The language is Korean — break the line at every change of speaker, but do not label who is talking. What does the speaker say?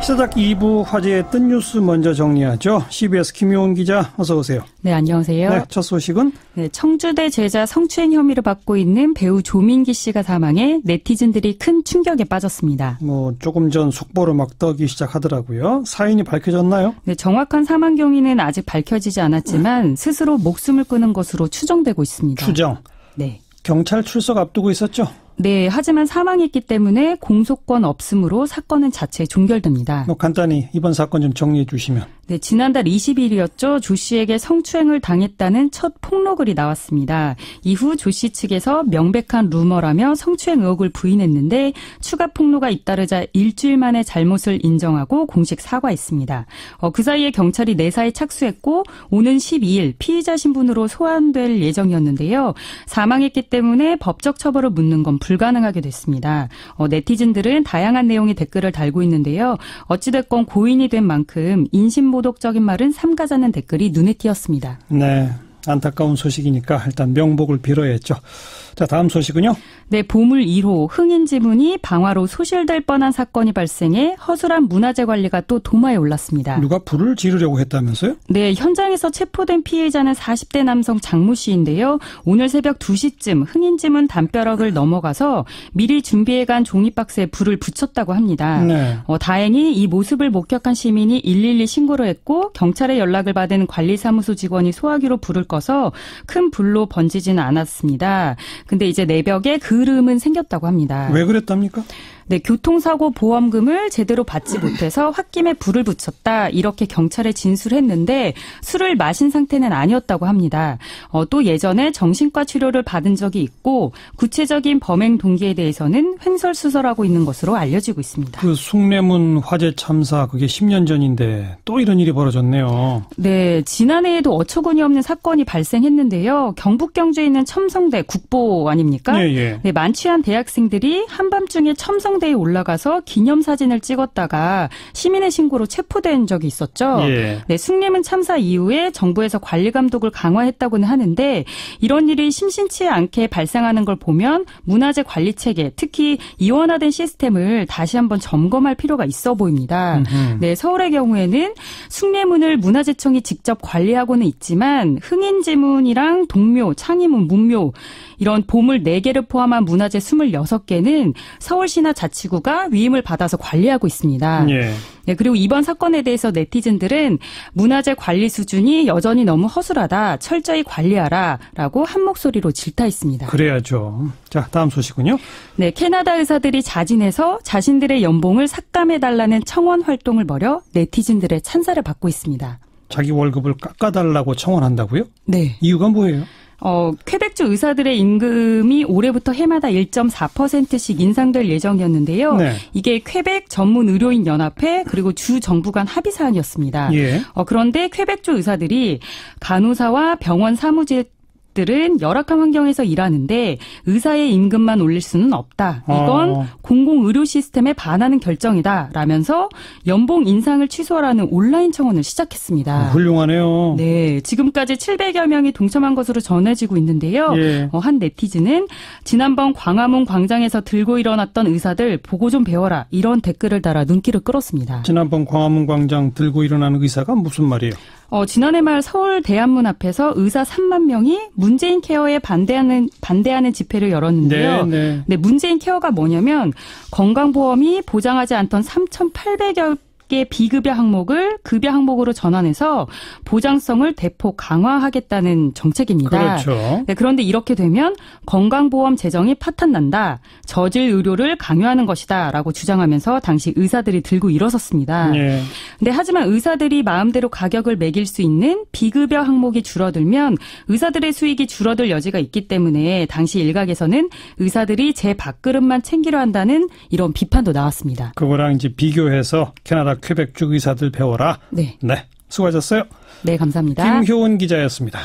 시사작 2부 화제의 뜬 뉴스 먼저 정리하죠. CBS 김효은 기자 어서 오세요.
네, 안녕하세요.
네, 첫 소식은?
네, 청주대 제자 성추행 혐의를 받고 있는 배우 조민기 씨가 사망해 네티즌들이 큰 충격에 빠졌습니다.
조금 전 속보로 막 떠기 시작하더라고요. 사인이 밝혀졌나요?
네, 정확한 사망 경위는 아직 밝혀지지 않았지만 스스로 목숨을 끊은 것으로 추정되고 있습니다.
추정?
네.
경찰 출석 앞두고 있었죠?
네, 하지만 사망했기 때문에 공소권 없음으로 사건은 자체 종결됩니다.
간단히 이번 사건 좀 정리해 주시면.
네, 지난달 20일이었죠. 조 씨에게 성추행을 당했다는 첫 폭로글이 나왔습니다. 이후 조 씨 측에서 명백한 루머라며 성추행 의혹을 부인했는데 추가 폭로가 잇따르자 일주일 만에 잘못을 인정하고 공식 사과했습니다. 그 사이에 경찰이 내사에 착수했고 오는 12일 피의자 신분으로 소환될 예정이었는데요. 사망했기 때문에 법적 처벌을 묻는 건 불가능하게 됐습니다. 네티즌들은 다양한 내용의 댓글을 달고 있는데요. 어찌됐건 고인이 된 만큼 인신모독적인 말은 삼가자는 댓글이 눈에 띄었습니다.
네, 안타까운 소식이니까 일단 명복을 빌어야죠. 자, 다음 소식은요?
네, 보물 1호 흥인 지문이 방화로 소실될 뻔한 사건이 발생해 허술한 문화재 관리가 또 도마에 올랐습니다.
누가 불을 지르려고 했다면서요?
네, 현장에서 체포된 피해자는 40대 남성 장모 씨인데요. 오늘 새벽 2시쯤 흥인 지문 담벼락을 넘어가서 미리 준비해간 종이박스에 불을 붙였다고 합니다.
네.
다행히 이 모습을 목격한 시민이 112 신고를 했고 경찰의 연락을 받은 관리사무소 직원이 소화기로 불을 꺼서 큰 불로 번지지는 않았습니다. 근데 이제 내벽에 그름은 생겼다고 합니다.
왜 그랬답니까?
네, 교통사고 보험금을 제대로 받지 못해서 홧김에 불을 붙였다. 이렇게 경찰에 진술했는데 술을 마신 상태는 아니었다고 합니다. 또 예전에 정신과 치료를 받은 적이 있고 구체적인 범행 동기에 대해서는 횡설수설하고 있는 것으로 알려지고 있습니다.
그 숭례문 화재 참사 그게 10년 전인데 또 이런 일이 벌어졌네요.
네, 지난해에도 어처구니 없는 사건이 발생했는데요. 경북 경주에 있는 첨성대 국보 아닙니까?
예.
네, 만취한 대학생들이 한밤중에 첨성대에 올라가서 기념사진을 찍었다가 시민의 신고로 체포된 적이 있었죠.
예.
네, 숭례문 참사 이후에 정부에서 관리 감독을 강화했다고는 하는데 이런 일이 심심치 않게 발생하는 걸 보면 문화재 관리 체계, 특히 이원화된 시스템을 다시 한번 점검할 필요가 있어 보입니다. 네, 서울의 경우에는 숭례문을 문화재청이 직접 관리하고는 있지만 흥인지문이랑 동묘, 창의문, 문묘 이런 보물 4개를 포함한 문화재 26개는 서울시나 자치구가 위임을 받아서 관리하고 있습니다.
예.
네, 그리고 이번 사건에 대해서 네티즌들은 문화재 관리 수준이 여전히 너무 허술하다. 철저히 관리하라라고 한 목소리로 질타했습니다.
그래야죠. 자, 다음 소식은요?
네, 캐나다 의사들이 자진해서 자신들의 연봉을 삭감해달라는 청원 활동을 벌여 네티즌들의 찬사를 받고 있습니다.
자기 월급을 깎아달라고 청원한다고요?
네.
이유가 뭐예요?
퀘벡주 의사들의 임금이 올해부터 해마다 1.4%씩 인상될 예정이었는데요. 네. 이게 퀘벡 전문 의료인 연합회 그리고 주 정부 간 합의 사항이었습니다.
예.
그런데 퀘벡주 의사들이 간호사와 병원 사무직들은 열악한 환경에서 일하는데 의사의 임금만 올릴 수는 없다. 이건 공공의료 시스템에 반하는 결정이다. 라면서 연봉 인상을 취소하라는 온라인 청원을 시작했습니다.
훌륭하네요.
네, 지금까지 700여 명이 동참한 것으로 전해지고 있는데요.
예.
한 네티즌은 지난번 광화문 광장에서 들고 일어났던 의사들 보고 좀 배워라. 이런 댓글을 달아 눈길을 끌었습니다.
지난번 광화문 광장 들고 일어나는 의사가 무슨 말이에요?
지난해 말 서울 대한문 앞에서 의사 3만 명이 문재인 케어에 반대하는 집회를 열었는데요.
네.
문재인 케어가 뭐냐면 건강보험이 보장하지 않던 3,800여 개 비급여 항목을 급여 항목으로 전환해서 보장성을 대폭 강화하겠다는 정책입니다.
그렇죠.
네, 그런데 이렇게 되면 건강보험 재정이 파탄난다. 저질 의료를 강요하는 것이다. 라고 주장하면서 당시 의사들이 들고 일어섰습니다.
네.
근데 하지만 의사들이 마음대로 가격을 매길 수 있는 비급여 항목이 줄어들면 의사들의 수익이 줄어들 여지가 있기 때문에 당시 일각에서는 의사들이 제 밥그릇만 챙기려 한다는 이런 비판도 나왔습니다.
그거랑 이제 비교해서 캐나다 퀘벡주 의사들 배워라.
네.
수고하셨어요.
네, 감사합니다.
김효은 기자였습니다.